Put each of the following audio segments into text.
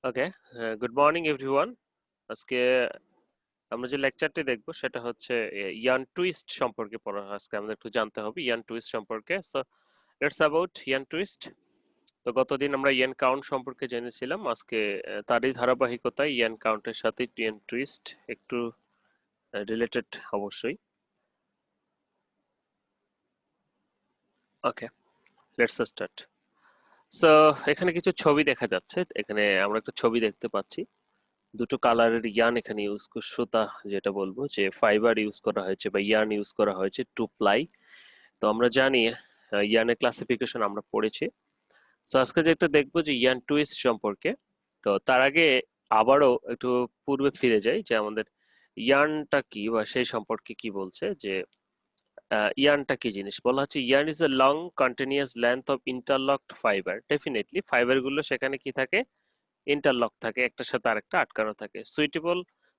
ওকে, good morning everyone. আজকে আমরা যে লেকচারটি দেখব সেটা হচ্ছে ইয়ান টুইস্ট সম্পর্কে পড়া। আজকে আমাদের একটু জানতে হবে ইয়ান টুইস্ট সম্পর্কে। So it's about yarn twist. তো গতদিন আমরা ইয়ান কাউন্ট সম্পর্কে জেনেছিলাম। আজকে তারই ধারাবাহিকতায় ইয়ান কাউন্টের সাথে ইয়ান টুইস্ট একটু রিলেটেড অবশ্যই। ওকে, লেটস স্টার্ট। সো এখানে কিছু ছবি দেখা যাচ্ছে। এখানে আমরা একটা ছবি দেখতে পাচ্ছি। দুটো কালারের ইয়ান এখানে সুতা, যেটা বলবো যে ফাইবার ইউজ করা হয়েছে বা ইয়ান ইউজ করা হয়েছে টু প্লাই। তো আমরা জানি ইয়ানের ক্লাসিফিকেশন আমরা পড়েছি। তো আজকে যেটা দেখবো যে ইয়ান টুইস্ট সম্পর্কে। তো তার আগে আবারও একটু পূর্বে ফিরে যাই যে আমাদের ইয়ানটা কি বা সেই সম্পর্কে কি বলছে যে ইয়ানটা কি জিনিস বলা হচ্ছে। Yarn is a long continuous length of interlocked fiber. Definitely fiber গুলো সেখানে কি থাকে, ইন্টারলক থাকে, একটার সাথে আরেকটা আটকানো থাকে। Suitable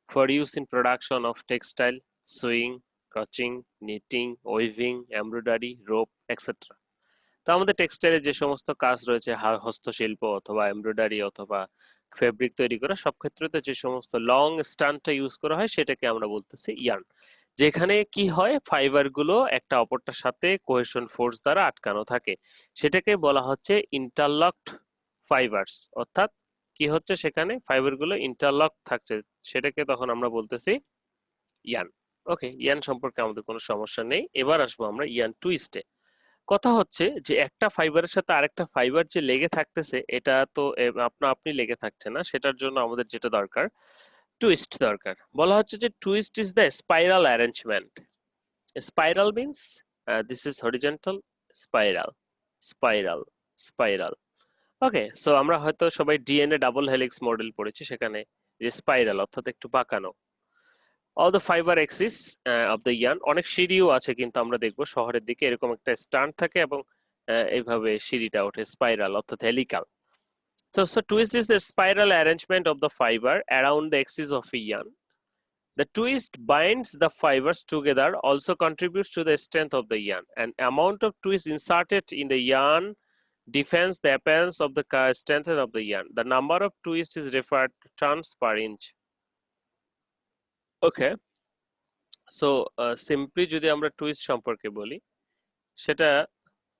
for use in production of textile, swing, crutching, knitting, waving, embroidery, rope etcetera. তো আমাদের টেক্সটাইলে যে সমস্ত কাজ রয়েছে, হস্তশিল্প অথবা এমব্রয়ডারি অথবা ফেব্রিক তৈরি করা, সব ক্ষেত্রে যে সমস্ত লং স্ট্যান্ডটা ইউজ করা হয় সেটাকে আমরা বলতেছি ইয়ার্ন। যেখানে কি হয়, ফাইবার গুলো একটা অপরটার সাথে কোহেশন ফোর্স দ্বারা আটকানো থাকে, সেটাকে বলা হচ্ছে ইন্টারলকড ফাইবারস। অর্থাৎ কি হচ্ছে, সেখানে ফাইবার গুলো ইন্টারলক থাকছে, সেটাকে তখন আমরা বলতেছি ইয়ান। ওকে, ইয়ান সম্পর্কে আমাদের কোনো সমস্যা নেই। এবার আসবো আমরা ইয়ান টুইস্টে। কথা হচ্ছে যে একটা ফাইবারের সাথে আরেকটা ফাইবার যে লেগে থাকতেছে, এটা তো আপনা আপনি লেগে থাকছে না। সেটার জন্য আমাদের যেটা দরকার, টুইস্ট দরকার। বলা হচ্ছে যে twist is the spiral arrangement. Spiral means this is horizontal, spiral, spiral, spiral. Okay, so আমরা হয়তো সবাই ডিএনএ ডাবল হেলিক্স মডেল পড়েছি, সেখানে যে স্পাইরাল অর্থাৎ একটু বাঁকানো। All the fibre axis of the ইয়ান। অনেক সিঁড়িও আছে, কিন্তু আমরা দেখবো শহরের দিকে এরকম একটা স্ট্যান্ড থাকে এবং এইভাবে সিঁড়িটা ওঠে, স্পাইরাল অর্থাৎ helical. So twist is the spiral arrangement of the fiber around the axis of a yarn. The twist binds the fibers together, also contributes to the strength of the yarn. An amount of twist inserted in the yarn defines the appearance of the strength of the yarn. The number of twists is referred to turns per inch. Okay, so simply যদি আমরা twist সম্পর্কে বলি, সেটা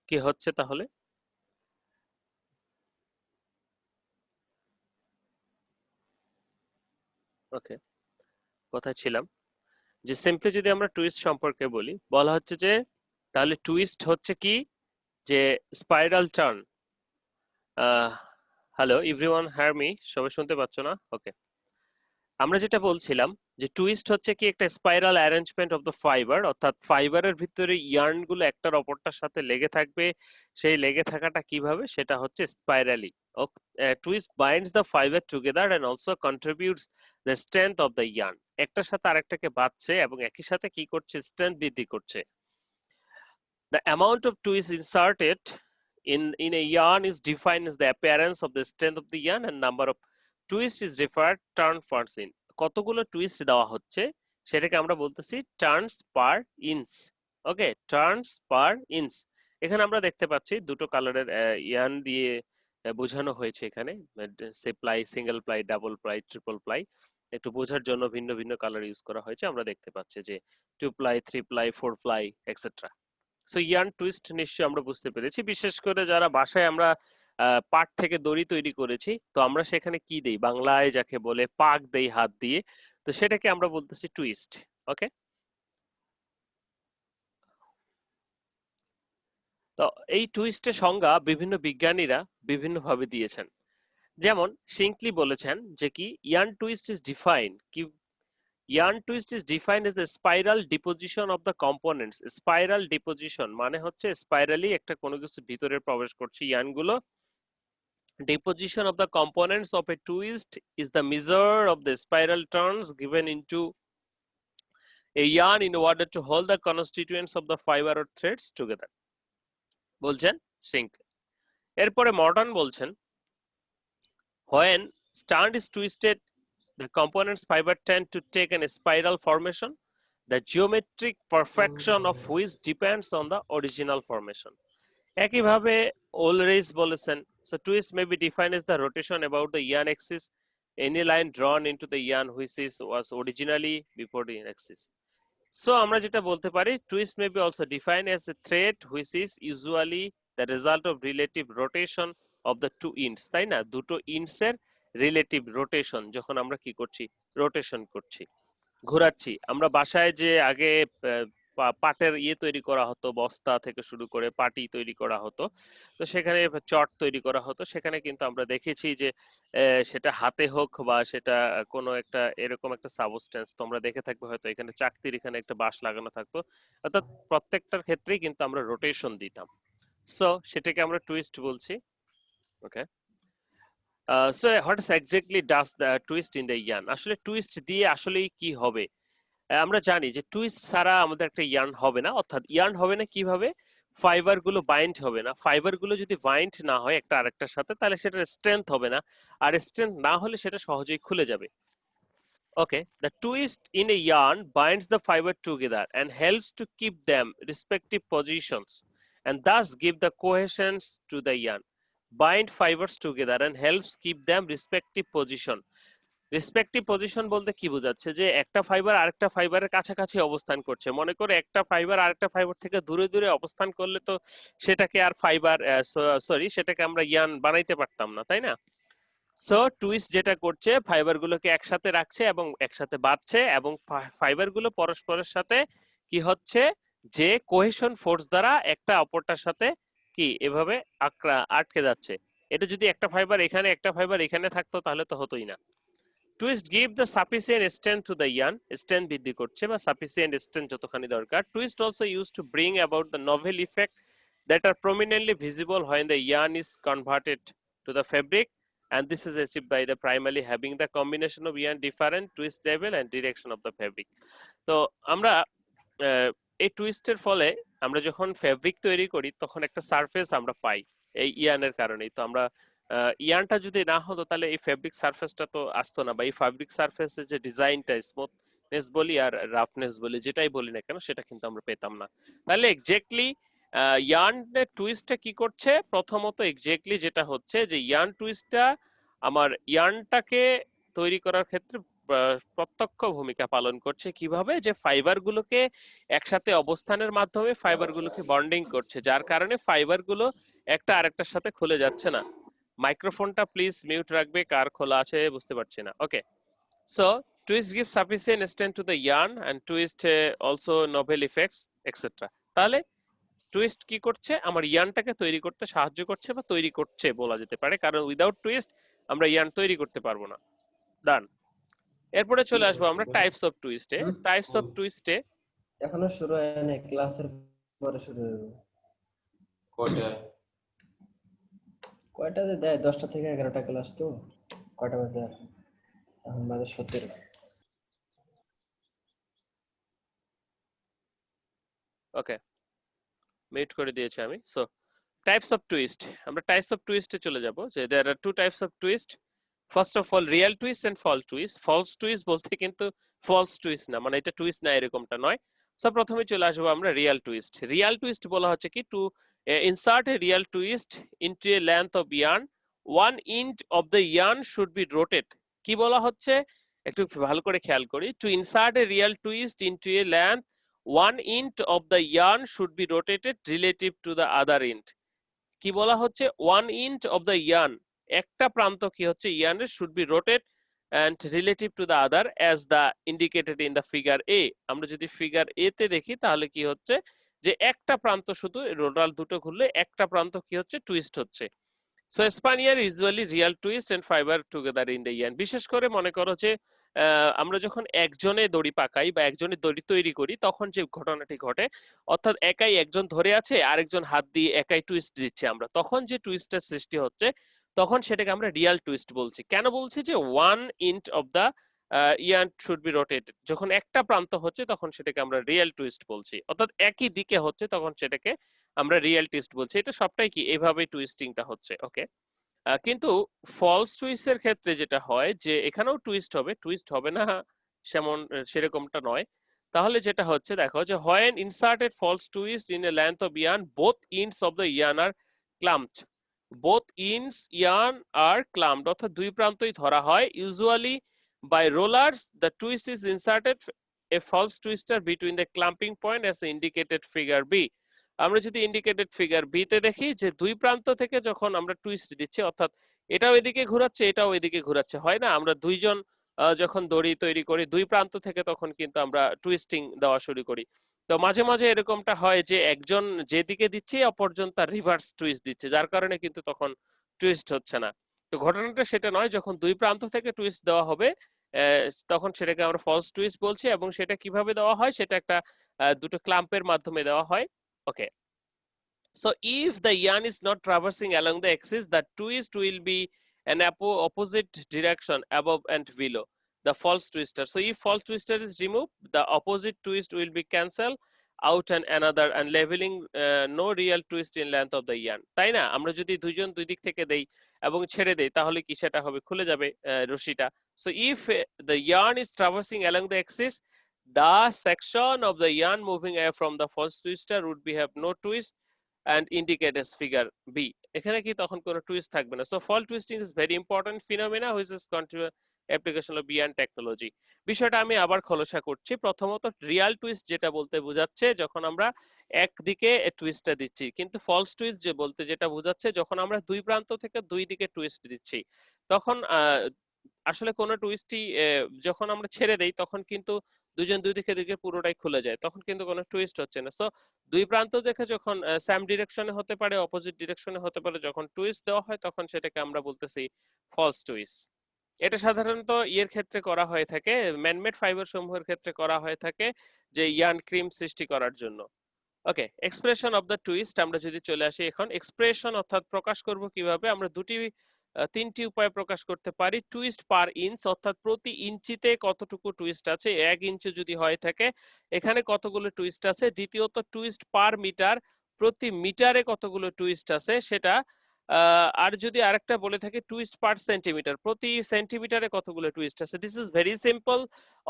কি হচ্ছে তাহলে। ওকে, কোথায় ছিলাম, যে সিম্পলি যদি আমরা টুইস্ট সম্পর্কে বলি, বলা হচ্ছে যে তাহলে টুইস্ট হচ্ছে কি, যে spiral turn. Hello everyone, her me, সবাই শুনতে পাচ্ছ না? ওকে, আমরা যেটা বলছিলাম যে টুইস্ট হচ্ছে কি একটা spiral arrangement of the fibre, অর্থাৎ ফাইবারের ভিতরে ইয়ার্ন গুলো একটার অপরটার সাথে লেগে থাকবে। সেই লেগে থাকাটা কিভাবে, সেটা হচ্ছে spirally. Twist binds the fibre together and also contributes the strength of the yarn. একটার সাথে আরেকটাকে বাঁধছে এবং একই সাথে কি করছে, স্ট্রেংথ বৃদ্ধি করছে। The amount of twist inserted in a yarn is defined as the appearance of the strength of the yarn, and number of twists is referred turn per inch. কতগুলো টুইস্ট দেওয়া হচ্ছে সেটাকে আমরা বলতেছি টার্নস পার ইঞ্চ। ওকে, turns per inch. এখানে আমরা দেখতে পাচ্ছি দুটো কালারের ইয়ার্ন দিয়ে বোঝানো হয়েছে এখানে। সে ply, single ply, double ply, triple ply, একটু বোঝার জন্য ভিন্ন ভিন্ন কালার ইউজ করা হয়েছে। আমরা দেখতে পাচ্ছি যে 2 ply, 3 ply, 4 ply etcetera. So yarn twist নিশ্চয়ই আমরা বুঝতে পেরেছি। বিশেষ করে যারা বাসায় আমরা পাট থেকে দড়ি তৈরি করেছি, তো আমরা সেখানে কি দেই, বাংলায় যাকে বলে পাক দেই হাত দিয়ে, তো সেটাকে আমরা বলতেছি টুইস্ট। ওকে, তো এই টুইস্টের সংজ্ঞা বিভিন্ন বিজ্ঞানীরা বিভিন্ন ভাবে দিয়েছেন। যেমন শিঙ্কলি বলেছেন যে কি, ইয়ার্ন টুইস্ট ইজ ডিফাইন্ড কি, yarn twist is defined as the spiral deposition of the components. Spiral deposition মানে হচ্ছে স্পাইরালি একটা কোনো কিছু ভিতরে প্রবেশ করছে ইয়ার্ন গুলো। Deposition of the components of a twist is the measure of the spiral turns given into a yarn in order to hold the constituents of the fiber or threads together. বলছেন সিঙ্কলি। এরপরে modern বলছেন, when strand is twisted, the components fiber tend to take a spiral formation, the geometric perfection of which depends on the original formation. একইভাবে ওলরেইস বলেছেন So twist may be defined as the rotation about the yarn axis, any line drawn into the yarn which was originally before the axis. So আমরা যেটা বলতে পারি, twist may be also defined as a thread which is usually the result of relative rotation of the two ends, তাই না? দুটো ends এর relative rotation যখন আমরা কি করছি, রোটেশন করছি, ঘোরাচ্ছি। আমরা বাসায় যে আগে পাটের ইয়ে তৈরি করা হতো, বস্তা থেকে শুরু করে পাটি তৈরি করা হতো, তো সেখানে চট তৈরি করা হতো, সেখানে কিন্তু আমরা দেখেছি যে সেটা হাতে হোক বা সেটা কোনো একটা এরকম একটা সাবস্টেন্স তোমরা দেখে থাকবে হয়তো, এখানে চাকতির এখানে একটা বাঁশ লাগানো থাকতো, অর্থাৎ প্রত্যেকটার ক্ষেত্রেই কিন্তু আমরা রোটেশন দিতাম। সো সেটাকে আমরা টুইস্ট বলছি। Okay, so what exactly does the twist in the yarn? আসলে টুইস্ট দিয়ে আসলেই কি হবে? আমরা জানি যে টুইস্ট ছাড়া আমাদের একটা ইয়ার্ন হবে না, অর্থাৎ ইয়ার্ন হবে না কিভাবে? ফাইবার গুলো বাইন্ড হবে না, ফাইবার গুলো যদি বাইন্ড না হয় একটা আরেকটার সাথে, তাহলে সেটার স্ট্রেংথ হবে না, আর স্ট্রেংথ না হলে সেটা সহজেই খুলে যাবে। Okay, the twist in a yarn binds the fiber together and helps to keep them respective positions and thus give the cohesion to the yarn. Bind fibers together and helps keep them respective position. Respective position বলতে কি বোঝাচ্ছে? যে একটা fibre আরেকটা ফাইবারের কাছাকাছি অবস্থান করছে, মনে করে একটা ফাইবার আরেকটা ফাইবার থেকে দূরে দূরে অবস্থান করলে তো সেটাকে আর ফাইবার, সরি, সেটাকে আমরা ইয়ার্ন বানাইতে পারতাম না, তাই না? সো টুইস্ট যেটা করছে, ফাইবার গুলোকে একসাথে রাখছে এবং একসাথে বাঁধছে, এবং ফাইবার গুলো পরস্পরের সাথে কি হচ্ছে, যে কোহেশন ফোর্স দ্বারা একটা অপরটার সাথে কি এভাবে আটকে যাচ্ছে। এটা যদি একটা ফাইবার এখানে একটা ফাইবার এখানে থাকতো তাহলে তো হতোই না। Twist give the sufficient strength to the yarn, strength বৃদ্ধি করছে বা সাফিসিয়েন্ট স্ট্রেংথ যতখানি দরকার। Twist also use to bring about the novel effect that are prominently visible when the yarn is converted to the fabric, and this is achieved by the primarily having the combination of yarn different twist level and direction of the fabric. তো আমরা এই টুইস্টের ফলে আমরা যখন fabric তৈরি করি তখন একটা সারফেস আমরা পাই এই ইয়ার্নের কারণেই। তো আমরা ইয়ার্নটা যদি না হতো তাহলে এই ফেব্রিক সারফেসটা তো আসতো না, বা এই ফেব্রিক সারফেসের যে ডিজাইনটা, স্মুথনেস বলি আর রাফনেস বলি, যেটাই বলি না কেন, সেটা কিন্তু আমরা পেতাম না। তাহলে এক্স্যাক্টলি ইয়ার্নের টুইস্টটা কি করছে? প্রথমত এক্স্যাক্টলি যেটা হচ্ছে যে ইয়ার্ন টুইস্টটা আমার ইয়ার্নটাকে তৈরি করার ক্ষেত্রে প্রত্যক্ষ ভূমিকা পালন করছে। কিভাবে? যে ফাইবার গুলোকে একসাথে অবস্থানের মাধ্যমে ফাইবার গুলোকে বন্ডিং করছে, যার কারণে ফাইবার গুলো একটা আরেকটার সাথে খুলে যাচ্ছে না। মাইক্রোফোনটা প্লিজ মিউট রাখবে, কার খোলা আছে বুঝতে পারছি না। Okay, so twist give sufficient strength to the yarn and twist also novel effects etcetera. তাহলে টুইস্ট কি করছে? আমার ইয়ার্নটাকে তৈরি করতে সাহায্য করছে, বা তৈরি করছে বলা যেতে পারে, কারণ উইদাউট টুইস্ট আমরা ইয়ার্ন তৈরি করতে পারবো না। ডান। এরপরে চলে আসবো আমরা টাইপস অফ টুইস্টে। টাইপস অফ টুইস্টে এখনো শুরু হয়নি, ক্লাসের পরে শুরু হবে। কয়টাতে দেয়? 10টা থেকে 11টা ক্লাস। তো কয়টা বাজে এখন? বাজে 17। ওকে, মিউট করে দিয়েছি আমি। সো টাইপস অফ টুইস্ট, আমরা টাইপস অফ টুইস্টে চলে যাব। যে there are two types of twist. First of all real twist and false twist. False twist বলতে কিন্তু ফলস টুইস্ট না, মানে এটা টুইস্ট না এরকমটা নয়। সো প্রথমে চলে আসবো আমরা রিয়েল টুইস্ট। রিয়েল টুইস্ট বলা হচ্ছে কি, to insert a real twist into a length of yarn, one inch of the yarn should be rotate. কি বলা হচ্ছে একটু ভালো করে খেয়াল করি। To insert a real twist into a length, one inch of the yarn should be rotated relative to the other inch. কি বলা হচ্ছে? One inch of the yarn, একটা প্রান্ত কি হচ্ছে ইয়ার্নের, should be rotate and relative to the other as the indicated in the figure A. আমরা যদি ফিগার এ তে দেখি তাহলে কি হচ্ছে, যে একটা প্রান্ত শুধু রোটাল দুটো ঘুরলে একটা প্রান্ত কি হচ্ছে, টুইস্ট হচ্ছে। So spinner usually real twist and fiber together in the yarn. বিশেষ করে মনে করো যে আমরা যখন একজনে দড়ি পাকাই বা একজনে দড়ি তৈরি করি তখন যে ঘটনাটি ঘটে, অর্থাৎ একাই একজন ধরে আছে আরেকজন হাত দিয়ে একাই টুইস্ট দিচ্ছে, আমরা তখন যে টুইস্টের সৃষ্টি হচ্ছে তখন সেটাকে আমরা রিয়াল টুইস্ট বলছি। কেন বলছি? যে one inch of the yarn should be rotated, যখন একটা প্রান্ত হচ্ছে তখন সেটাকে আমরা রিয়েল টুইস্ট বলছি, অর্থাৎ একই দিকে হচ্ছে তখন সেটাকে আমরা রিয়েল টুইস্ট বলছি। এটা সবটাই কি এইভাবে টুইস্টিংটা হচ্ছে। ওকে, কিন্তু ফলস টুইস্টের ক্ষেত্রে যেটা হয় যে এখানেও টুইস্ট হবে, টুইস্ট হবে না সেরকমটা নয়। তাহলে যেটা হচ্ছে দেখো, যে when inserted false twist in a length of yarn, both ends of the yarn are clamped. both ends yarn are clamped, অর্থাৎ দুই প্রান্তই ধরা হয়, usually by rollers. The twist is inserted a false twister between the clamping point as indicated figure B. আমরা যদি indicated figure B তে দেখি যে দুই প্রান্ত থেকে যখন আমরা টুইস্ট দিচ্ছি, অর্থাৎ এটাও এদিকে ঘোরাচ্ছে এটাও এদিকে ঘোরাচ্ছে, হয় না আমরা দুইজন যখন দড়ি তৈরি করি দুই প্রান্ত থেকে তখন কিন্তু আমরা টুইস্টিং দেওয়া শুরু করি। তো মাঝে মাঝে এরকমটা হয় যে একজন যেদিকে দিচ্ছে অপরজন তার রিভার্স টুইস্ট দিচ্ছে, যার কারণে কিন্তু তখন টুইস্ট হচ্ছে না। তো ঘটনাটা সেটা নয়, যখন দুই প্রান্ত থেকে টুইস্ট দেওয়া হবে তখন সেটাকে আমরা ফলস টুইস্ট বলছি, এবং সেটা কিভাবে দেওয়া হয় সেটা একটা দুটো ক্লাম্পের মাধ্যমে দেওয়া হয়। ওকে, so if the yarn is not traversing along the axis, the twist will be an opposite direction above and below the false twister. So if false twister is removed, the opposite twist will be cancelled out and another and leveling no real twist in length of the yarn. তাই না, আমরা যদি দুইজন দুই দিক থেকে দেই এবং ছেড়ে দেই তাহলে কি সেটা হবে, খুলে যাবে রশিটা। So if the yarn is traversing along the axis, the section of the yarn moving away from the false twister would be have no twist and indicate as figure B. এখানে কি তখন কোনো টুইস্ট থাকবে না। So fall twisting is very important phenomena which is continuous application of yarn technology. বিষয়টা আমি আবার খোলসা করছি। প্রথমত রিয়াল টুইস্ট যেটা বলতে বোঝাচ্ছে যখন আমরা একদিকে টুইস্টটা দিচ্ছি, কিন্তু ফলস টুইস্ট যে বলতে যেটা বোঝাচ্ছে যখন আমরা দুই প্রান্ত থেকে দুই দিকে টুইস্ট দিচ্ছি, তখন আসলে কোনো টুইস্টই যখন আমরা ছেড়ে দেই তখন কিন্তু দুজন দুই দিকে দিকে পুরোটাই খুলে যায়, তখন কিন্তু কোনো টুইস্ট হচ্ছে না। সো দুই প্রান্ত দেখে যখন সেম ডিরেকশনে হতে পারে অপোজিট ডিরেকশনে হতে পারে, যখন টুইস্ট দেওয়া হয় তখন সেটাকে আমরা বলতেছি ফলস টুইস্ট। এটা সাধারণত ইয়ের ক্ষেত্রে করা হয়ে থাকে, ম্যানমেড ফাইবার সমূহের ক্ষেত্রে করা হয়ে থাকে যে ইয়ার্ন ক্রিম সৃষ্টি করার জন্য। ওকে, এক্সপ্রেশন অফ দ্য টুইস্ট আমরা যদি চলে আসি এখন, এক্সপ্রেশন অর্থাৎ প্রকাশ করব কিভাবে, আমরা তিনটি উপায়ে প্রকাশ করতে পারি। টুইস্ট পার ইঞ্চ, অর্থাৎ প্রতি ইঞ্চিতে কতটুকু টুইস্ট আছে, 1 ইঞ্চি যদি হয়ে থাকে এখানে কতগুলো টুইস্ট আছে। দ্বিতীয়ত টুইস্ট পার মিটার, প্রতি মিটারে কতগুলো টুইস্ট আছে সেটা। আর যদি আরেকটা বলে থাকি টুইস্ট পার সেন্টিমিটার, প্রতি সেন্টিমিটারে কতগুলো টুইস্ট আছে। This is very simple,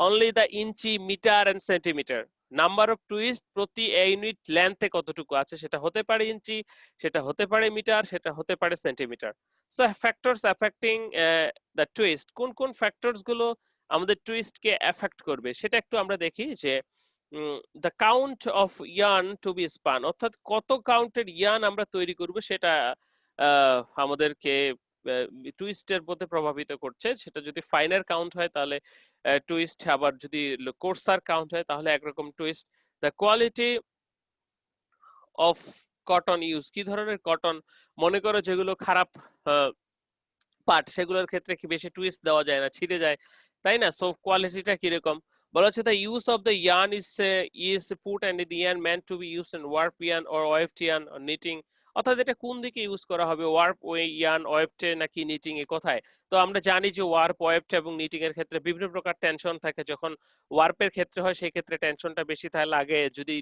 only the inch metre and centimetre. Number of twist প্রতি ইউনিট লেন্থে কতটুকু আছে, সেটা হতে পারে ইঞ্চি, সেটা হতে পারে মিটার, সেটা হতে পারে centimetre. So factors affecting the twist, কোন কোন ফ্যাক্টরস গুলো আমাদের টুইস্ট কে এফেক্ট করবে সেটা একটু আমরা দেখি। যে the count of yarn to be spun, অর্থাৎ কত কাউন্টের ইয়ার্ন আমরা তৈরি করব সেটা আমাদেরকে টুইস্টের মধ্যে প্রভাবিত করছে। সেটা যদি ফাইনার কাউন্ট হয় তাহলে টুইস্ট, আবার যদি কোর্সার কাউন্ট হয় তাহলে একরকম twist. The quality of cotton use, কি ধরনের কটন, মনে করো যেগুলো খারাপ পাট সেগুলোর ক্ষেত্রে কি বেশি টুইস্ট দেওয়া যায় না, ছিঁড়ে যায়, তাই না। সো কোয়ালিটিটা কিরকম বলা হচ্ছে, the use of the yarn is put and the yarn meant to be used in warp yarn or weft yarn or knitting, অর্থাৎ এটা কোন দিকে ইউজ করা হবে, ওয়ার্প ইয়ার্ন, ওয়েফটে নাকি নিটিং এ, কোথায়। তো আমরা জানি যে ওয়ার্প, ওয়েফট এবং নিটিং এর ক্ষেত্রে বিভিন্ন প্রকার টেনশন থাকে। যখন ওয়ার্পের ক্ষেত্রে হয় সেই ক্ষেত্রে টেনশনটা বেশি লাগে, যদি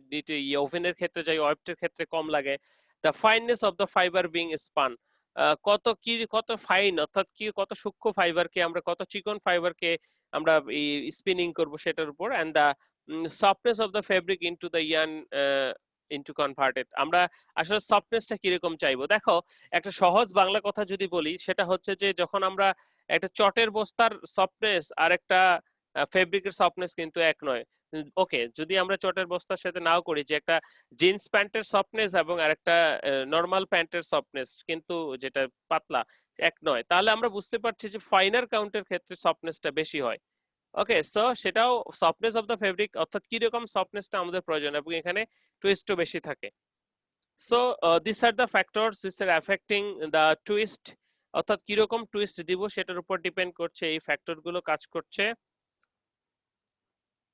ওভেনের ক্ষেত্রে যাই ওয়েফটের ক্ষেত্রে কম লাগে। The fineness of the fibre being span, কত ফাইন, অর্থাৎ কি কত সূক্ষ্ম ফাইবারকে আমরা, কত চিকন ফাইবারকে আমরা স্পিনিং করব সেটার উপর। And the softness of the fabric into the yarn into converted, আমরা আসলে সফটনেসটা কিরকম চাইবো। দেখো একটা সহজ বাংলা কথা যদি বলি সেটা হচ্ছে যে যখন আমরা একটা চটের বস্তার সফটনেস আর একটা ফেব্রিকের সফটনেস কিন্তু এক নয়। ওকে, যদি আমরা চটের বস্তার সাথে নাও করি যে একটা জিন্স প্যান্টের সফটনেস এবং আরেকটা নর্মাল প্যান্টের সফটনেস কিন্তু যেটা পাতলা এক নয়, তাহলে আমরা বুঝতে পারছি যে ফাইনার কাউন্টের ক্ষেত্রে সফটনেসটা বেশি হয়। ওকে, সো সেটাও সফটনেস অফ দ্য ফেব্রিক, অর্থাৎ কি রকম সফটনেসটা আমাদের প্রয়োজন, এবং এখানে টুইস্টও বেশি থাকে। So this are the factors which are affecting the twist, অর্থাৎ কি রকম টুইস্ট দিব সেটার উপর ডিপেন্ড করছে, এই ফ্যাক্টর গুলো কাজ করছে।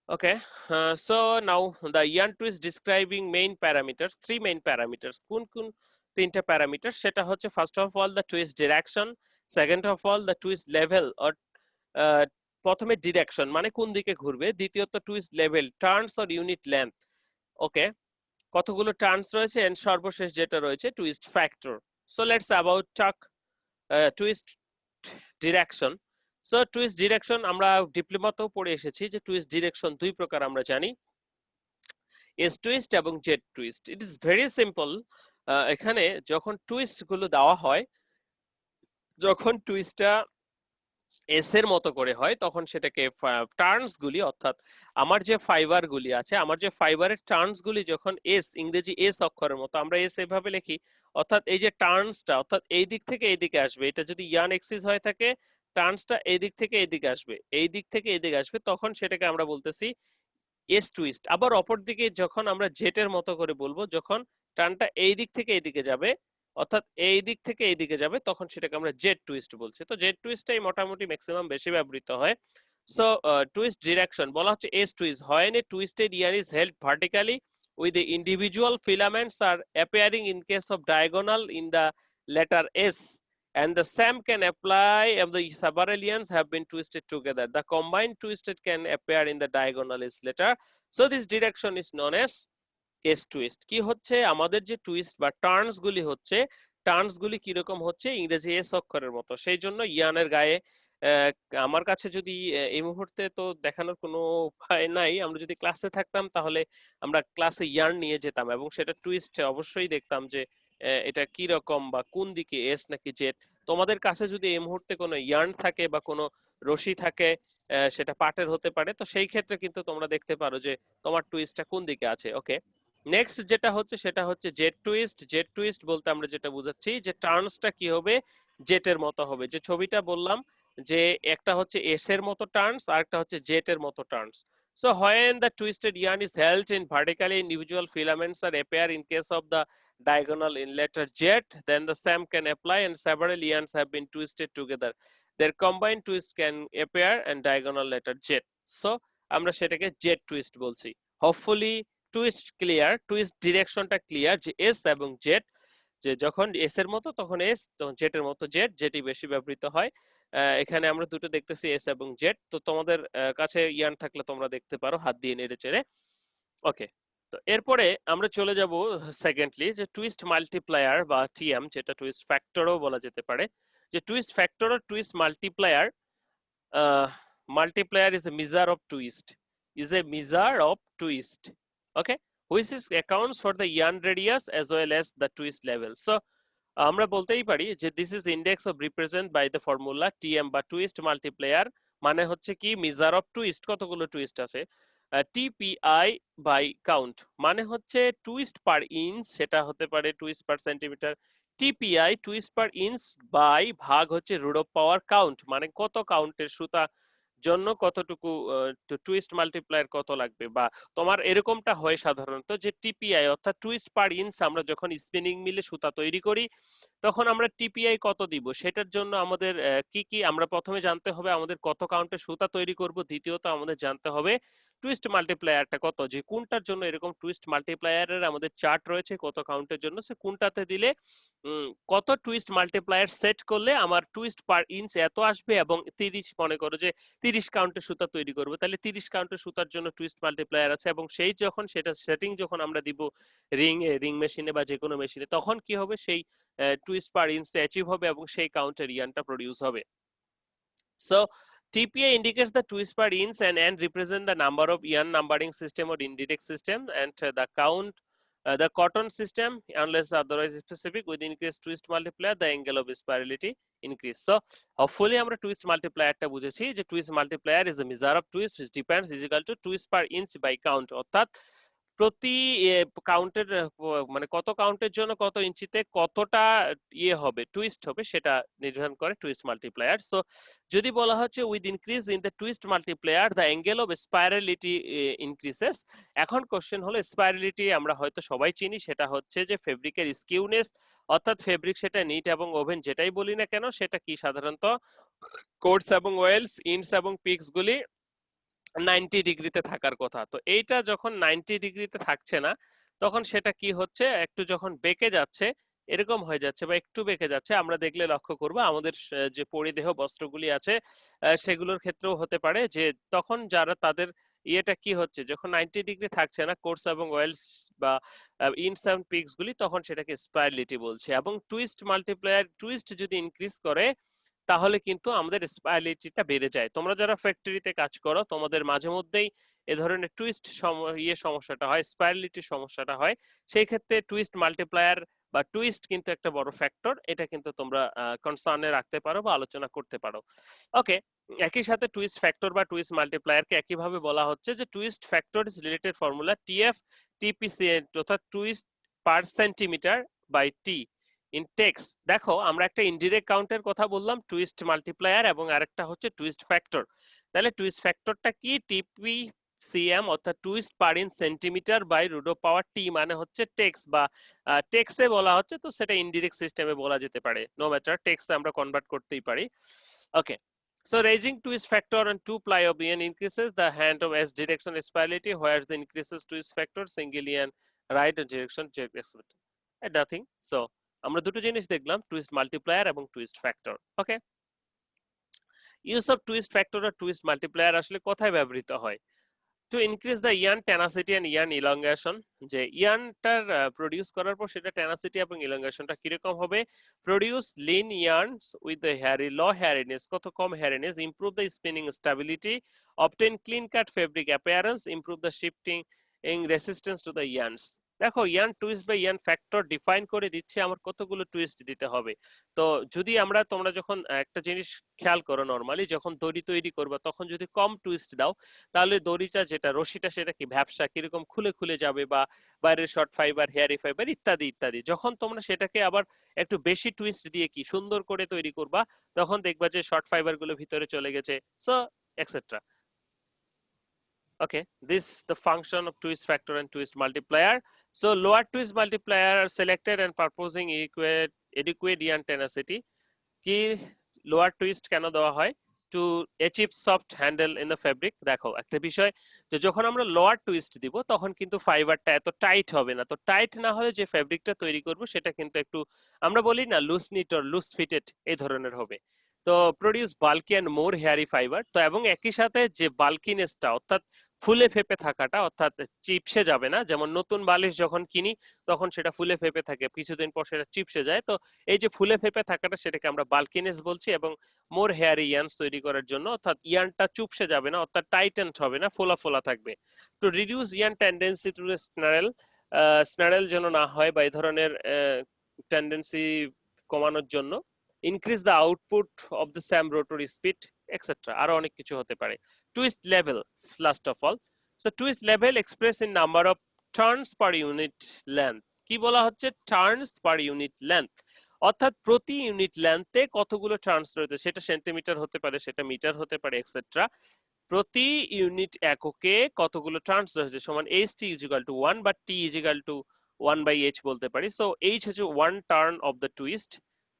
Okay, so now the yarn twist describing main parameters, three main parameters. কোন কোন তিনটা প্যারামিটার, সেটা হচ্ছে first of all the twist direction, second of all the twist level, or প্রথমে ডিরেকশন মানে কোন দিকে ঘুরবে, দ্বিতীয়ত twist level, turns or unit length, okay কতগুলো টার্নস রয়েছে, এন্ড সর্বশেষ যেটা রয়েছে twist factor. So let's about talk twist direction. So twist direction আমরা ডিপ্লোমাতেও পড়ে এসেছি যে টুইস্ট ডিরেকশন দুই প্রকার আমরা জানি, এস টুইস্ট এবং Z twist. It is very simple, এখানে যখন টুইস্ট গুলো দেওয়া হয়, যখন টুইস্টটা এস এর মতো করে হয়, তখন সেটাকে টার্নস গুলি, অর্থাৎ আমার যে ফাইবার গুলি আছে, আমার যে ফাইবারের টার্নস গুলি যখন এস, ইংরেজি এস অক্ষরের মতো, আমরা এস এভাবে লিখি, অর্থাৎ এই যে টার্নসটা, অর্থাৎ এই দিক থেকে এই দিকে আসবে, এটা যদি ইয়ান এক্সিস হয়ে থাকে, টার্নসটা এই দিক থেকে এই দিকে আসবে, এই দিক থেকে এই দিকে আসবে, তখন সেটাকে আমরা বলতেছি এস টুইস্ট। আবার অপর দিকে যখন আমরা জেটের মতো করে বলবো, যখন টার্নটা এই দিক থেকে এই দিকে যাবে, অর্থাৎ এই দিক থেকে এই দিকে যাবে, তখন সেটাকে আমরা জেট টুইস্ট বলছি। তো জেট টুইস্টটাই মোটামুটি ম্যাক্সিমাম বেশি ব্যবহৃত হয়। সো টুইস্ট ডিরেকশন বলা হচ্ছে S twist, when a twisted ear is held vertically with the individual filaments are appearing in case of diagonal in the letter S, and the same can apply if the several ears have been twisted together. The combined twisted can appear in the diagonal S letter. So this direction is known as S twist. কি হচ্ছে, আমাদের যে twist বা turns গুলি হচ্ছে, turns গুলি কিরকম হচ্ছে, ইংরেজি এস অক্ষরের মতো, সেই জন্য ইয়ানের গায়ে আহ, আমার কাছে যদি এই মুহূর্তে তো দেখানোর কোনো উপায় নাই, আমরা যদি ক্লাসে থাকতাম তাহলে আমরা ক্লাসে ইয়ার্ন নিয়ে যেতাম এবং সেটা টুইস্ট অবশ্যই দেখতাম যে এটা কি রকম বা কোন দিকে, এস নাকি জেড। তোমাদের কাছে যদি এই মুহূর্তে কোনো ইয়ার্ন থাকে বা কোনো রশি থাকে, সেটা পাটের হতে পারে, তো সেই ক্ষেত্রে কিন্তু তোমরা দেখতে পারো যে তোমার টুইস্টটা কোন দিকে আছে। ওকে, নেক্সট যেটা হচ্ছে সেটা হচ্ছে জেট টুইস্ট। জেট টুইস্ট বলতে আমরা যেটা বুঝাচ্ছি যে টার্নসটা কি হবে, জেটের মতো হবে। যে ছবিটা বললাম যে একটা হচ্ছে এস এর মতো টার্নস আর একটা হচ্ছে জেট এর মতো turns. So when the twisted yarn is held in vertically, individual filaments are appear in case of the diagonal in letter Z, then the same can apply and several yarns have been twisted together. Their combined twist can appear and diagonal letter Z. So আমরা সেটাকে Z twist বলছি। Hopefully twist clear, twist ডিরেকশনটা clear যে S এবং Z, যে যখন S এর মতো তখন এস, তখন জেড এর মতো জেড, যেটি বেশি ব্যবহৃত হয়। এখানে আমরা দুটো দেখতেছি এস এবং জেড। তো তোমাদের কাছে ইয়ান থাকলে তোমরা দেখতে পারো হাত দিয়ে নেড়ে চেড়ে। ওকে, তো এরপরে আমরা চলে যাব সেকেন্ডলি যে টুইস্ট মাল্টিপ্লায়ার বা টিএম, যেটা টুইস্ট ফ্যাক্টরও বলা যেতে পারে। যে টুইস্ট ফ্যাক্টর ও twist multiplier, multiplier is a measure of twist, is a measure of twist, okay, which is accounts for the yarn radius as well as the twist level. So আমরা বলতেই পারি যে this is index of represent by the formula tm বা twist multiplier, মানে হচ্ছে কি measure of twist, কতগুলো twist আছে, tpi by count মানে হচ্ছে twist per inch, সেটা হতে পারে twist per centimeter, tpi twist per inch by ভাগ হচ্ছে root of power count, মানে কত কাউন্টের সুতা জন্য কতটুকু টুইস্ট মাল্টিপ্লায়ার কত লাগবে। বা তোমার এরকমটা হয় সাধারণত যে টিপিআই অর্থাৎ টুইস্ট পার ইঞ্চ, আমরা যখন স্পিনিং মিলে সুতা তৈরি করি তখন আমরা টিপিআই কত দিব, সেটার জন্য আমাদের কি কি আমরা প্রথমে জানতে হবে, আমাদের কত কাউন্টের সুতা তৈরি করব, দ্বিতীয়ত আমাদের জানতে হবে টুইস্ট মাল্টিপ্লায়ারটা কত, যে কোনটার জন্য এরকম টুইস্ট মাল্টিপ্লায়ারের আমাদের চার্ট রয়েছে কত কাউন্টের জন্য, সে কোনটাতে দিলে কত টুইস্ট মাল্টিপ্লায়ার সেট করলে আমার টুইস্ট পার ইঞ্চ এত আসবে, এবং 30 মনে করো যে 30 কাউন্টের সুতা তৈরি করবো, তাহলে 30 কাউন্টের সুতার জন্য টুইস্ট মাল্টিপ্লায়ার আছে, এবং সেই যখন সেটা সেটিং যখন আমরা দিব রিং মেশিনে বা যে কোনো মেশিনে, তখন কি হবে, সেই টুইস্ট পার ইঞ্চটা অ্যাচিভ হবে এবং সেই কাউন্টের ইয়ানটা প্রডিউস হবে। So TPA indicates the twist per inch and represent the number of yarn numbering system or indirect system, and the count the cotton system, unless otherwise specific, with increased twist multiplier the angle of spirality increase. So hopefully আমরা twist multiplier টা বুঝেছি যে twist multiplier is a measure of twist which depends is equal to twist per inch by count, অর্থাৎ প্রতি কাউন্টের মানে কত কাউন্টের জন্য কত ইঞ্চিতে কতটা হবে টুইস্ট হবে, সেটা নির্ধারণ করে টুইস্ট মাল্টিপ্লায়ার। সো যদি বলা হচ্ছে with increase in the twist multiplier the angle of spirality increases. এখন কোশ্চেন হলো স্পাইরালিটি আমরা হয়তো সবাই চিনি, সেটা হচ্ছে যে ফেব্রিকের স্কিউনেস, অর্থাৎ ফেব্রিক সেটা নিট এবং ওভেন যেটাই বলি না কেন, সেটা কি সাধারণত কোটস এবং ওয়েলস, ইনস এবং পিক্স গুলি 90 ডিগ্রিতে থাকার কথা। তো এইটা যখন 90 ডিগ্রিতে থাকছে না, তখন সেটা কি হচ্ছে, একটু যখন বেঁকে যাচ্ছে, এরকম হয়ে যাচ্ছে বা একটু বেঁকে যাচ্ছে, আমরা দেখলে লক্ষ্য করব আমাদের যে পরিধেয় বস্ত্রগুলি আছে সেগুলোর ক্ষেত্রেও হতে পারে যে তখন যারা তাদের ইয়েটা কি হচ্ছে, যখন 90 ডিগ্রি থাকছে না কোর্স এবং ওয়েলস বা ইনস এন্ড পিক্স গুলি, তখন সেটাকে স্পাইরালিটি বলছে। এবং টুইস্ট মাল্টিপ্লায়ার টুইস্ট যদি ইনক্রিজ করে তাহলে কিন্তু আমাদের স্পাইরালিটিটা বেড়ে যায়। তোমরা যারা ফ্যাক্টরিতে কাজ করো তোমাদের মাঝে মধ্যেই এ ধরনের টুইস্ট সমস্যাটা হয়, স্পাইরালিটির সমস্যাটা হয়, সেই ক্ষেত্রে টুইস্ট মাল্টিপ্লায়ার বা টুইস্ট কিন্তু একটা বড় ফ্যাক্টর, এটা কিন্তু তোমরা কনসার্নে রাখতে পারো বা আলোচনা করতে পারো। ওকে, একই সাথে টুইস্ট ফ্যাক্টর বা টুইস্ট মাল্টিপ্লায়ারকে একইভাবে বলা হচ্ছে যে twist factor is related formula TF TPCN, অর্থাৎ twist per centimeter by T in tex. দেখো আমরা একটা ইনডিরেক্ট কাউন্টের কথা বললাম, টুইস্ট মাল্টিপ্লায়ার, এবং আরেকটা হচ্ছে টুইস্ট ফ্যাক্টর। তাহলে টুইস্ট ফ্যাক্টরটা কি? টিপি সিএম, অর্থাৎ twist per in centimeter by root of power T, মানে হচ্ছে টেক্স বা টেক্সে বলা হচ্ছে, তো সেটা ইনডিরেক্ট সিস্টেমে বলা যেতে পারে, নো ম্যাটার, টেক্সে আমরা কনভার্ট করতেই পারি। ওকে, so raising twist factor on 2 ply of ion increases the hand of s direction spirality, whereas the increases twist factor single ion right direction and nothing. So আমরা দুটো জিনিস দেখলাম, টুইস্ট মাল্টিপ্লায়ার এবং twist factor. Okay, use of twist factor আর twist multiplier আসলে কোথায় ব্যবহৃত হয়? To increase the yarn tenacity and yarn elongation, যে ইয়ানটার প্রডিউস করার পর সেটা টেনাসিটি এবং ইলংগেশনটা কিরকম হবে? Produce lean yarns with the hairy low hairiness, কত কম hairiness, improve the spinning stability, obtain clean cut fabric appearance, improve the shifting resistance to the yarns. দেখো ইয়ান টুইস্ট বা ইয়ান ফ্যাক্টর ডিফাইন করে দিচ্ছে আমার কতগুলো টুইস্ট দিতে হবে। তো যদি তোমরা যখন একটা জিনিস খেয়াল করো, নর্মালি যখন দড়ি তৈরি করবে তখন যদি কম টুইস্ট দাও, তাহলে দড়িটা যেটা রশিটা সেটা কি ভ্যাপসা কিরকম খুলে খুলে যাবে, বা বাইরের শর্ট ফাইবার, হেয়ারি ফাইবার ইত্যাদি ইত্যাদি। যখন তোমরা সেটাকে আবার একটু বেশি টুইস্ট দিয়ে কি সুন্দর করে তৈরি করবা, তখন দেখবা যে শর্ট ফাইবার গুলো ভিতরে চলে গেছে, so etcetera. Okay, this the function of twist factor and twist multiplier. So lower twist multiplier are selected and proposing adequate ion tenacity. কি লোয়ার টুইস্ট কেন দেওয়া হয়? To achieve soft handle in the fabric. দেখো একটা বিষয়, যে যখন আমরা লোয়ার টুইস্ট দিব তখন কিন্তু ফাইবারটা এত টাইট হবে না, তো টাইট না হলে যে ফেব্রিকটা তৈরি করব সেটা কিন্তু একটু, আমরা বলি না loose knit or loose fitted, এই ধরনের হবে। তো produce bulky and more hairy fibre, তো এবং একই সাথে যে বাল্কিনেসটা, অর্থাৎ ফুলে ফেপে থাকাটা, অর্থাৎ চিপসে যাবে না, যেমন নতুন বালিশ যখন কিনি তখন সেটা ফুলে ফেপে থাকে, কিছুদিন পর সেটা চিপসে যায়, তো এই যে ফুলে ফেপে থাকাটা সেটাকে আমরা বাল্কিনেস বলছি। এবং মোর হেয়ারি ইয়ার্নস তৈরি করার জন্য, অর্থাৎ ইয়ার্নটা চুপসে যাবে না, অর্থাৎ টাইটেন্ড হবে না, ফোলা ফোলা থাকবে। To reduce yarn tendency to snarl, snarl যেন না হয় বা এই ধরনের টেন্ডেন্সি কমানোর জন্য। Increase the output of the same rotary speed etcetera, আরো অনেক কিছু হতে পারে। Twist level last of all, so twist level express in number of turns per unit length. কি বলা হচ্ছে? টার্নস পার ইউনিট লেন্থ, অর্থাৎ প্রতি ইউনিট লেন্থে কতগুলো টার্নস রয়েছে, সেটা সেন্টিমিটার হতে পারে, সেটা মিটার হতে পারে এক্সেট্রা। প্রতি ইউনিট এককে কতগুলো টার্নস রয়েছে সমান এইচ টি ইজিক্যাল টু 1 বা টি ইজিক্যাল টু 1 বাই এইচ বলতে পারি। সো এইচ হচ্ছে 1 টার্ন অফ দ্য টুইস্ট।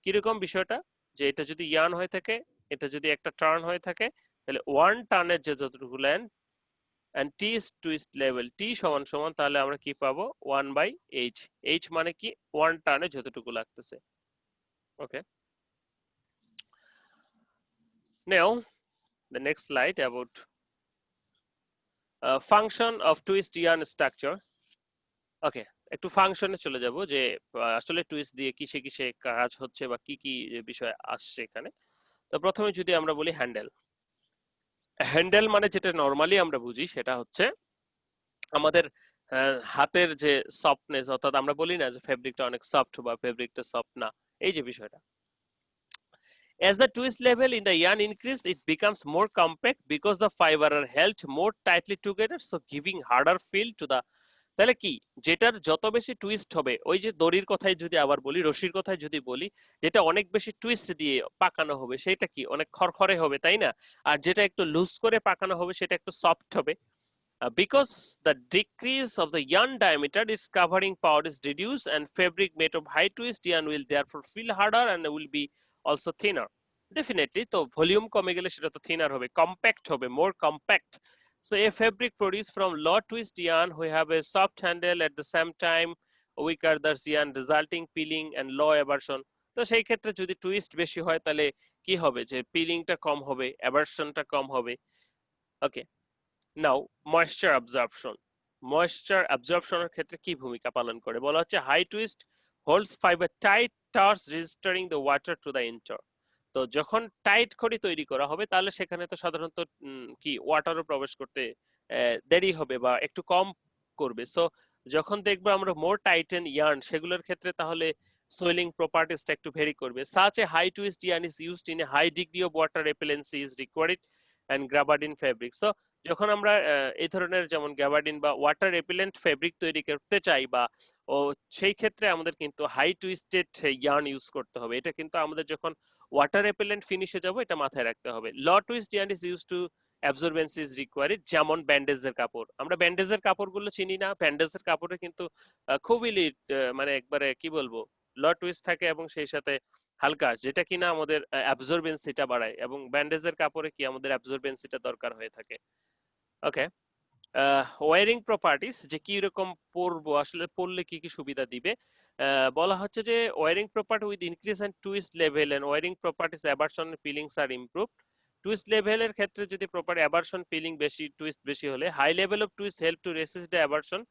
কিরকম বিষয়টা, যে এটা যদি ইয়ার্ন হয়ে থাকে, এটা যদি একটা টার্ন হয়ে থাকে, তাহলে 1 টার্নের যে যতটুকু length and t is twist level, t সমান সমান তাহলে আমরা কি পাবো? 1 বাই h। h মানে কি? 1 টার্নে যতটুকু লাগতেছে। ওকে, now the next slide about function of twist yarn structure. ওকে, একটু ফাংশনে চলে যাব, যে আসলে টুইস্ট দিয়ে কিসে কিসে কাজ হচ্ছে বা কি কি বিষয় আসছে এখানে। তো প্রথমে যদি আমরা বলি হ্যান্ডেল, হ্যান্ডেল মানে যেটা নর্মালি আমরা বুঝি সেটা হচ্ছে আমাদের হাতের যে সফটনেস, অর্থাৎ আমরা বলি না যে ফেব্রিকটা অনেক সফট বা ফেব্রিকটা সফট না, এই যে বিষয়টা। As the twist level in the yarn increased, it becomes more compact because the fiber are held more tightly together, so giving harder feel to the, তাহলে কি, যেটার যত বেশি টুইস্ট হবে, ওই যে দড়ির কথাই যদি আবার বলি, রশির কথাই যদি বলি, যেটা অনেক বেশি টুইস্ট দিয়ে পাকানো হবে সেটা কি অনেক খরখরে হবে, তাই না? আর যেটা একটু লুজ করে পাকানো হবে সেটা একটু সফট হবে। Because the decrease of the yarn diameter, its covering power is reduced and fabric made of high twist yarn will therefore feel harder and will be also thinner. Definitely, তো volume কমে গেলে সেটা তো thinner হবে, compact হবে, more compact. So a fabric produced from low twist yarn we have a soft handle at the same time weaker the yarn resulting peeling and low abrasion. তো সেই ক্ষেত্রে যদি টুইস্ট বেশি হয় তাহলে কি হবে, যে পিলিংটা কম হবে, অ্যাবারশনটা কম হবে। Okay, now moisture absorption, moisture অ্যাবজর্পশনের ক্ষেত্রে কি ভূমিকা পালন করে? বলা হচ্ছে high twist holds fiber tight tars registering the water to the inter. তো যখন টাইট খড়ি তৈরি করা হবে তাহলে সেখানে তো সাধারণত কি ওয়াটারও প্রবেশ করতে দেরি হবে বা একটু কম করবে। সো যখন দেখবো আমরা মোর টাইটেন ইয়ার্ন সেগুলোর ক্ষেত্রে তাহলে সোয়েলিং প্রপার্টিসটা একটু ভেরি করবে। Such a high twist yarn is used in a high degree of water repellency is required and gabardine fabric. So যখন আমরা এই ধরনের যেমন গ্যাবার্ডিন বা ওয়াটার রেপিলেন্ট ফেব্রিক তৈরি করতে চাই বা ও সেই ক্ষেত্রে আমাদের কিন্তু হাই টুইস্টেড ইয়ার্ন ইউজ করতে হবে। এটা কিন্তু আমাদের যখন ওয়াটার রেপিলেন্ট ফিনিশে যাব এটা মাথায় রাখতে হবে। Low twist yarn is use to absorbency is required, যেমন ব্যান্ডেজের কাপড়। আমরা ব্যান্ডেজের কাপড়গুলো চিনি না, ব্যান্ডেজের কাপড়ে কিন্তু খুবই মানে একবারে কি বলবো ল টুইস্ট থাকে এবং সেই সাথে হালকা, যেটা কিনা আমাদের অ্যাবজর্বেন্সিটা বাড়ায়, এবং ব্যান্ডেজের কাপড়ে কি আমাদের অ্যাবজর্বেন্সিটা দরকার হয়ে থাকে। ওকে, ওয়ারিং প্রপার্টিস, যে কি রকম পরবো আসলে, পরলে কি কি সুবিধা দিবে। বলা হচ্ছে যে wearing property with increase and twist level and wearing properties abrasion pillings are improve. টুইস্ট লেভেলের ক্ষেত্রে যদি প্রপার অ্যাবারশন ফিলিং বেশি, টুইস্ট বেশি হলে high level of twist help to resist the abrasion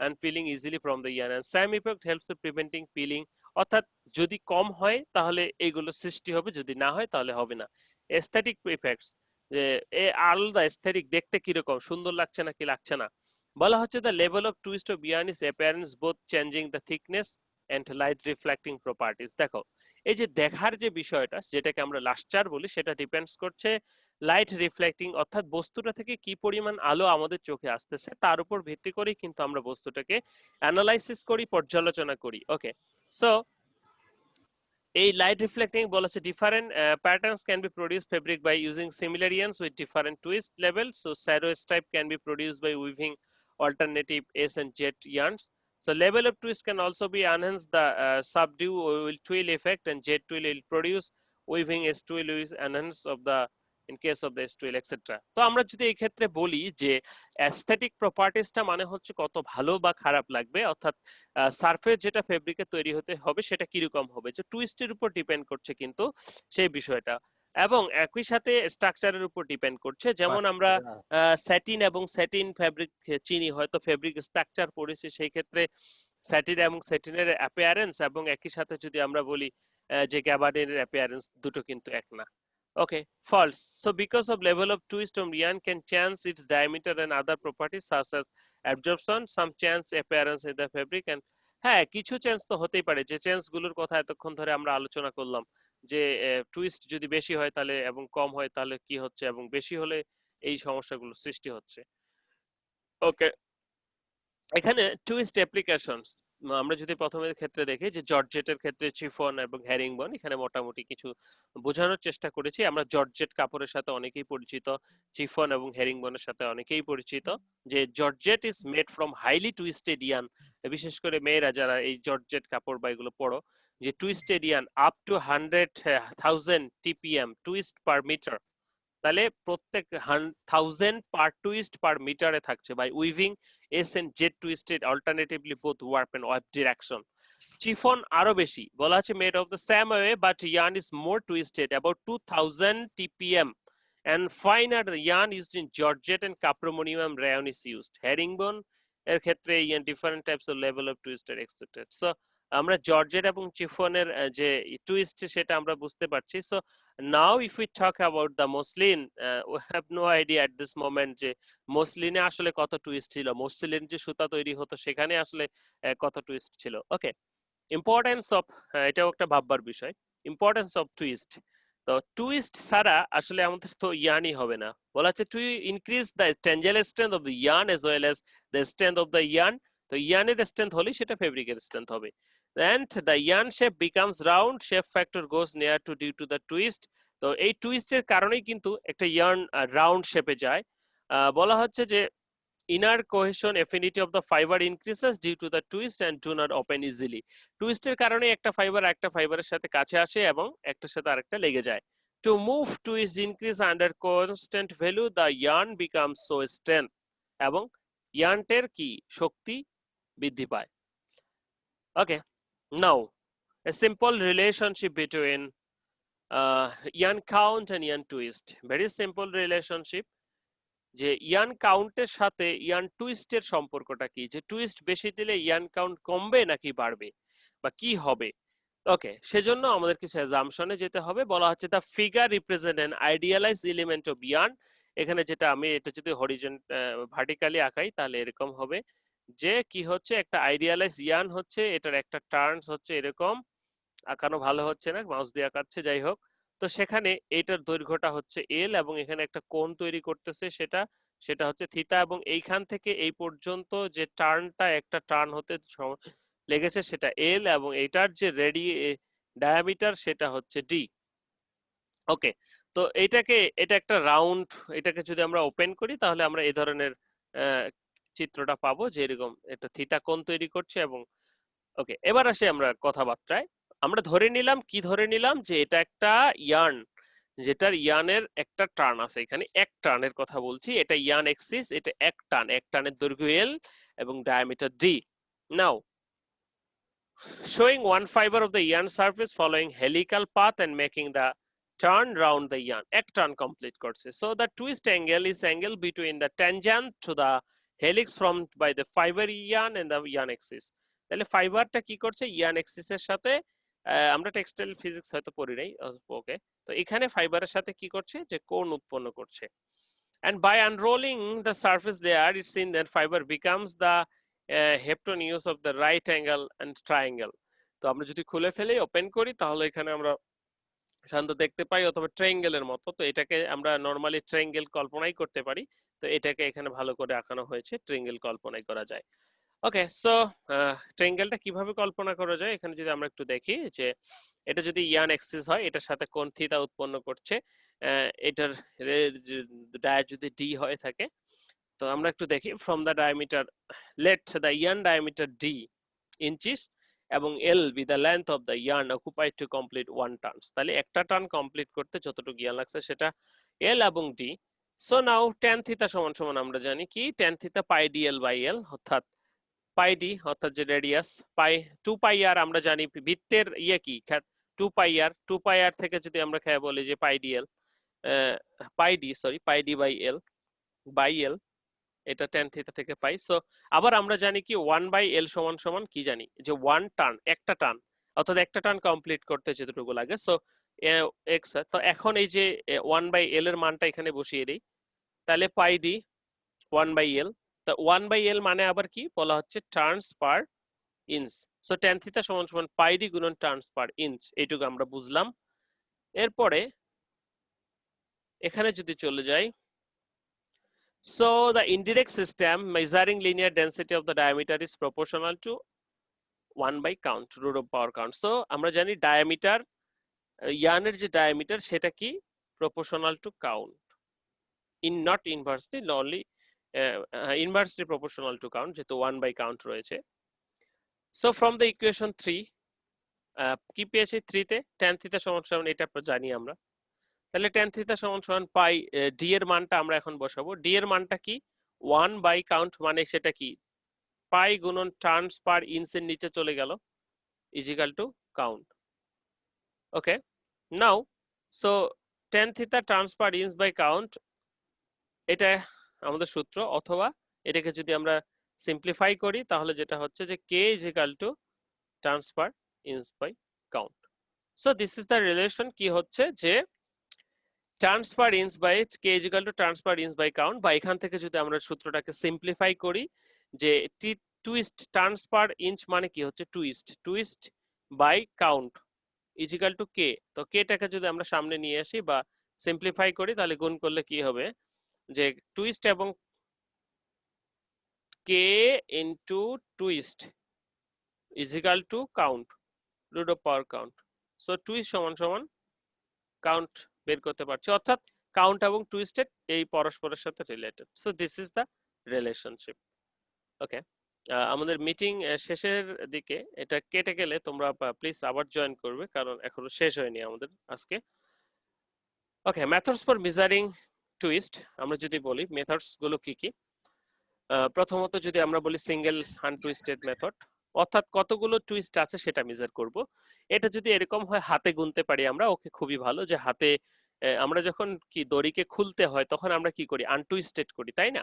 and peeling easily from the yarn, and same effect helps in preventing peeling। অর্থাৎ যদি কম হয় তাহলে এইগুলো সৃষ্টি হবে, যদি না হয় তাহলে হবে না। aesthetic effects, যে এ আলাদা aesthetic, দেখতে কিরকম সুন্দর লাগছে নাকি লাগছে না। বলা হচ্ছে the level of twist of yarn is appearance both changing the thickness and light reflecting properties। দেখো এই যে দেখার যে বিষয়টা, যেটাকে আমরা লাস্টার বলি, সেটা ডিপেন্ডস করছে লাইট রিফ্লেক্টিং, অর্থাৎ বস্তুটা থেকে কি পরিমাণ আলো আমাদের চোখে আসতেছে তার উপর ভিত্তি করে কিন্তু আমরা বস্তুটাকে অ্যানালাইসিস করি, পর্যালোচনা করি। ওকে, সো এই লাইট রিফ্লেক্টিং বলা হচ্ছে different patterns can be produce fabric by using similar yarns with different twist level. So shadow stripe can be produced by weaving alternative S and Z yarns. So level of twist can also be enhanced. The subdue will twill effect and Z twill will produce weaving S twill is enhance of the in case of the S twill etc. তো আমরা যদি এই ক্ষেত্রে বলি যে aesthetic প্রপার্টিসটা মানে হচ্ছে কত ভালো বা খারাপ লাগবে, অর্থাৎ সারফেস যেটা ফেব্রিকে তৈরি হতে হবে সেটা কিরকম হবে, যে টুইস্টের উপর ডিপেন্ড করছে কিন্তু সেই বিষয়টা, এবং একই সাথে স্ট্রাকচারের উপর ডিপেন্ড করছে। যেমন আমরা স্যাটিন এবং স্যাটিন ফেব্রিক চিনি, হয়তো ফেব্রিক স্ট্রাকচার পড়েছি, সেই ক্ষেত্রে স্যাটিন এবং স্যাটিনের অ্যাপিয়ারেন্স এবং একই সাথে যদি আমরা বলি যে গ্যাবার্ডিনের অ্যাপিয়ারেন্স, দুটো কিন্তু এক না। Okay, false. So because of level of twist of yarn can change its diameter and other properties such as absorption, some change appearance in the fabric and হ্যাঁ কিছু চেঞ্জ তো হতেই পারে, যে চেঞ্জ গুলোর কথা এতক্ষণ ধরে আমরা আলোচনা করলাম, যে টুইস্ট যদি বেশি হয় তাহলে এবং কম হয় তাহলে কি হচ্ছে, এবং বেশি হলে এই সমস্যাগুলো সৃষ্টি হচ্ছে। ওকে, এখানে টুইস্ট অ্যাপ্লিকেশনস আমরা যদি প্রথমের ক্ষেত্রে দেখি, যে জর্জেটের ক্ষেত্রে চিফন এবং হ্যারিংবন, এখানে মোটামুটি কিছু বোঝানোর চেষ্টা করেছি। আমরা জর্জেট কাপড়ের সাথে অনেকেই পরিচিত, চিফন এবং হ্যারিংবনের সাথে অনেকেই পরিচিত। যে georgette is made from highly twisted yarn, বিশেষ করে মেয়েরা যারা এই জর্জেট কাপড় বা এগুলো পরো, যে twisted yarn up to 100,000 TPM twist per metre, তাহলে প্রত্যেক 1000 পার টুইস্ট পার মিটারে থাকছে by weaving S and Z twisted alternatively both warp and warp direction. Chiffon আরো বেশি বলা আছে made of the same way but yarn is more twisted about 2000 TPM and finer yarn used in georgette and caprimonium rayon is used. herringbone এর ক্ষেত্রে different types of level of twist are expected. So আমরা georgette এবং চিফনের যে টুইস্ট সেটা আমরা বুঝতে পারছি। So now if we talk about the muslin, we have no idea at this moment যে মসলিনে আসলে কত টুইস্ট ছিল, মসলিন যে সুতা তৈরি হতো সেখানে আসলে কত টুইস্ট ছিল। ওকে, ইম্পর্টেন্স অফ, এটাও একটা ভাববার বিষয়, ইম্পর্টেন্স অফ টুইস্ট। তো টুইস্ট ছাড়া আসলে আমাদের তো ইয়ার্নই হবে না। বলা হচ্ছে two increase the টেঞ্জেল strength of the yarn as well as the strength of the yarn. তো ইয়ার্নের স্ট্রেংথ হলেই সেটা ফেব্রিকের স্ট্রেংথ হবে। and the yarn shape becomes round, shape factor goes near to due to the twist। তো এই টুইস্টের কারণেই কিন্তু একটা ইয়ার্ন রাউন্ড শেপে যায়। বলা হচ্ছে যে inner cohesion affinity of the fiber increases due to the twist and do not open easily। টুইস্টের কারণে একটা ফাইবার একটা ফাইবারের সাথে কাছে আসে এবং একটার সাথে আরেকটা লেগে যায়। to move twist increase under constant value the yarn becomes so strength, এবং ইয়ার্নটের কি শক্তি বৃদ্ধি পায়। ওকে, now a simple relationship between yarn count and yarn twist, very simple relationship। যে ইয়ার্ন কাউন্টের সাথে ইয়ার্ন টুইস্টের সম্পর্কটা কি, যে টুইস্ট বেশি দিলে ইয়ার্ন কাউন্ট কমবে নাকি বাড়বে বা কি হবে। ওকে, সেজন্য আমাদের কিছু অ্যাজাম্পশনে যেতে হবে। বলা হচ্ছে the figure represent an idealise element of yarn. এখানে যেটা আমি এটা যদি হরিজন্ট ভার্টিক্যালি আঁকাই তাহলে এরকম হবে, যে কি হচ্ছে একটা আইডিয়ালাইজ ইয়ার্ন হচ্ছে, এটার একটা টার্নস হচ্ছে এরকম, আঁকানো ভালো হচ্ছে না, মাউস দিয়ে আঁকাচ্ছে, যাই হোক। তো সেখানে এইটার দৈর্ঘ্যটা হচ্ছে এল এবং এখানে একটা কোণ তৈরি করতেছে, সেটা সেটা হচ্ছে থিতা, এবং এইখান থেকে এই পর্যন্ত যে টার্নটা একটা টার্ন হতে লেগেছে সেটা এল, এবং এইটার যে ডায়ামিটার সেটা হচ্ছে ডি। ওকে, তো এটা একটা রাউন্ড, এটাকে যদি আমরা ওপেন করি তাহলে আমরা এই ধরনের আহ, চিত্রটা পাবো, যে এরকম একটা থিতা কোণ তৈরি করছে। এবং ওকে, এবার আসি আমরা কথাবার্তায়। আমরা ধরে নিলাম, কি ধরে নিলাম, যে এটা একটা ইয়ার্ন, যেটার ইয়ার্নের একটা টার্ন আছে, এখানে এক টার্নের কথা বলছি, এটা ইয়ার্ন এক্সিস, এটা এক টার্নের দৈর্ঘ্য এল এবং diameter D. Now showing one fiber of the yarn surface following helical path and making the turn round the yarn, এক টার্ন কমপ্লিট করছে। so the twist angle is angle between the tangent to the helix formed by the fiber yarn and the yarn axis। তাহলে ফাইবারটা কি করছে, yarn axis এর সাথে, আমরা textile physics হয়তো পড়ি নাই, ওকে, তো এখানে ফাইবারের সাথে কি করছে, যে কোণ উৎপন্ন করছে। And by unrolling the surface there, it's seen that fiber becomes the hypotenuse of the right angle and triangle। তো আমরা যদি খুলে ফেলি, ওপেন করি, তাহলে এখানে আমরা সাধারণত দেখতে পাই অথবা ট্রায়াঙ্গেলের মতো, তো এটাকে আমরা নর্মালি ট্রায়াঙ্গেল কল্পনাই করতে পারি, তো এটাকে এখানে ভালো করে আঁকানো হয়েছে, ট্রায়াঙ্গেল কল্পনাই করা যায়। ওকে, সো ট্রায়াঙ্গেলটা কিভাবে কল্পনা করা যায়, এখানে যদি আমরা একটু দেখি, যে এটা যদি ইয়ান এক্সিস হয়, এটার সাথে কোণ থিটা উৎপন্ন করছে, এটার ডায়া যদি ডি হয়ে থাকে, তো আমরা একটু দেখি, from the diameter, let the yarn diameter D inches এবং L be the length of the yarn occupied to complete one turns. তাহলে একটা টার্ন কমপ্লিট করতে যতটুকু ইয়ার্ন লাগছে সেটা এল এবং D. So now tan theta সমান সমান আমরা জানি কি, tan theta pi D L by L, অর্থাৎ পাই ডি অর্থাৎ যে রেডিয়াস, পাই 2 পাই আর আমরা জানি বৃত্তের ইয়ে কি, 2 পাই আর থেকে যদি আমরা খেয়ে বলি যে pi D L, pi D sorry pi D by L, এটা ট্যান থিটা থেকে পাই। সো আবার আমরা জানি কি 1 বাই এল সমান সমান কি জানি, যে ওয়ান টার্ন, একটা টার্ন, অর্থাৎ একটা টার্ন কমপ্লিট করতে যেটুকু লাগে। সো এক্স, তো এখন এই যে 1 বাই এল এর মানটা এখানে বসিয়ে দিই, তাহলে পাই ডি 1 বাই এল, তা 1 বাই এল মানে আবার কি বলা হচ্ছে, turns per inch. So tan theta সমান সমান পাই ডি গুণন টার্নস পার ইঞ্চ, এইটুকু আমরা বুঝলাম। এরপরে এখানে যদি চলে যাই, so the indirect system measuring linear density of the diameter is proportional to 1 by count, root of power count। so আমরা জানি ডায়ামিটার, ইয়ার্নের যে ডায়ামিটার সেটা কি, proportional to count, in not inversely, only inversely proportional to count, যেহেতু 1 by count রয়েছে। so from the equation 3, কি পেয়েছি 3 তে, tan থিটা সমান সমান, এটা জানি আমরা, তাহলে tan থিটা সমান সমান পাই, ডি এর মানটা আমরা এখন বসাবো, ডি এর মানটা কি 1 বাই কাউন্ট, মানে সেটা কি পাই গুণন টার্নস পার ইঞ্চের নিচে চলে গেল, equal to count. Okay, now so tan theta turns per inch by count, এটা আমাদের সূত্র, অথবা এটাকে যদি আমরা সিম্পলিফাই করি তাহলে যেটা হচ্ছে যে K equal to turns per inch by count. So this is the relation, কি হচ্ছে যে turns per inch by K equal to turns per inch by count, বা এখান থেকে যদি আমরা সূত্রটাকে সিম্পলিফাই করি, যে টুইস্ট টার্নস পার ইঞ্চ মানে কি হচ্ছে twist by count equal to K, তো কেটাকে যদি আমরা সামনে নিয়ে আসি বা সিম্পলিফাই করি, তাহলে গুণ করলে কি হবে, যে টুইস্ট এবং K into twist equal to count, root of power count. So twist সমান সমান কাউন্ট বের করতে পারছি, অর্থাৎ কাউন্ট এবং টুইস্টেড এই পরস্পরের সাথে related. So this is the relationship. Okay, আমাদের মিটিং শেষের দিকে, এটা কেটে গেলে তোমরা প্লিজ আবার জয়েন করবে, কারণ এখনো শেষ হয়নি আমাদের আজকে। ওকে, মেথডস ফর মেজারিং টুইস্ট, আমরা যদি বলি মেথডস গুলো কি কি, প্রথমত যদি আমরা বলি সিঙ্গেল আনটুইস্টেড মেথড, অর্থাৎ কতগুলো টুইস্ট আছে সেটা মেজার করব। এটা যদি এরকম হয় হাতে গুনতে পারি আমরা, ওকে খুবই ভালো, যে হাতে আমরা যখন কি দড়িকে খুলতে হয় তখন আমরা কি করি, আনটুইস্টেড করি, তাই না?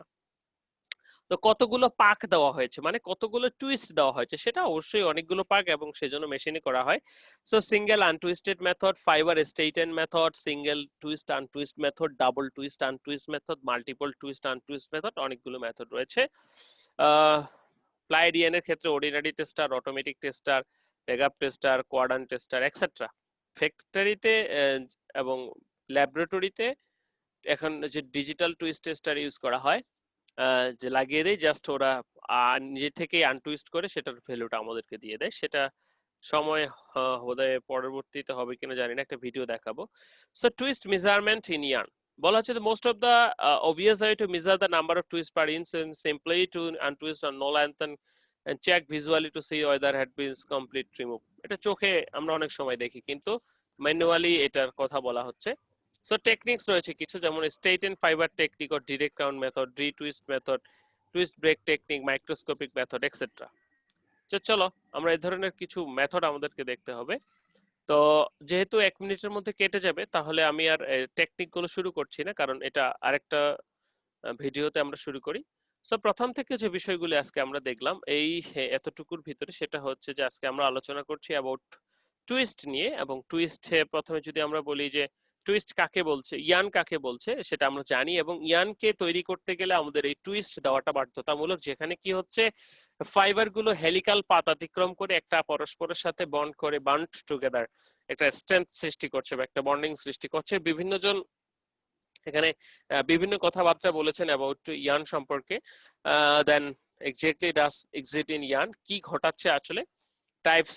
তো কতগুলো পাক দেওয়া হয়েছে, মানে কতগুলো টুইস্ট দেওয়া হয়েছে, সেটা অবশ্যই অনেকগুলো পাক, এবং সেজন্য মেশিনে করা হয়। So single untwisted method, fibre straighten method, single twist untwist method, double twist untwist method, multiple twist untwist method, অনেকগুলো মেথড রয়েছে। অ্যাপ্লাইড ইয়ানের ক্ষেত্রে ordinary tester, automatic tester, backup tester, quadrant tester etcetera. ফ্যাক্টরিতে এবং ল্যাবরেটরিতে এখন যে ডিজিটাল টুইস্ট টেস্টার ইউজ করা হয়, যে লাগিয়ে দেয় জাস্ট ওরা নিজে থেকেই আনটুইস্ট করে সেটার ভ্যালুটা আমাদেরকে দিয়ে দেয়। সেটা সময় বোধহয় পরবর্তীতে হবে কিনা জানি না, একটা ভিডিও দেখাবো। So twist measurement in yarn বলা হচ্ছে the most of the obvious way to measure the number of twists per inch is simply to untwist a null and check visually to see whether had been complete remove. এটা চোখে আমরা অনেক সময় দেখি, কিন্তু manually এটার কথা বলা হচ্ছে। সো টেকনিক্স রয়েছে কিছু, যেমন স্টেট এন্ড ফাইবার টেকনিক ও direct count method, retwist method, twist break technique, microscopic method etcetera. চলো আমরা এই ধরনের কিছু মেথড আমাদেরকে দেখতে হবে। তো যেহেতু 1 মিনিটের মধ্যে কেটে যাবে, তাহলে আমি আর টেকনিক গুলো শুরু করছি না, কারণ এটা আরেকটা ভিডিওতে আমরা শুরু করি। সো প্রথম থেকে যে বিষয়গুলো আজকে আমরা দেখলাম এই এতটুকুর ভিতরে, সেটা হচ্ছে যে আজকে আমরা আলোচনা করছি অ্যাবাউট টুইস্ট নিয়ে। এবং টুইস্টে প্রথমে যদি আমরা বলি যে টুইস্ট কাকে বলছে, ইয়ান কাকে বলছে, সেটা আমরা জানি। এবং ইয়ানকে তৈরি করতে গেলে আমাদের এই টুইস্ট দেওয়াটা বাধ্যতামূলক, যেখানে কি হচ্ছে ফাইবার গুলো হেলিক্যাল পাত অতিক্রম করে একটা পরস্পরের সাথে বন্ড করে, বান্ড টুগেদার একটা স্ট্রেংথ সৃষ্টি করছে বা একটা বন্ডিং সৃষ্টি করছে। বিভিন্ন জন এখানে বিভিন্ন কথাবার্তা বলেছেন অ্যাবাউট ইয়ান সম্পর্কে। দেন এক্স্যাক্টলি ডাস এক্সিট ইন ইয়ান, কি ঘটাচ্ছে আসলে, টাইপস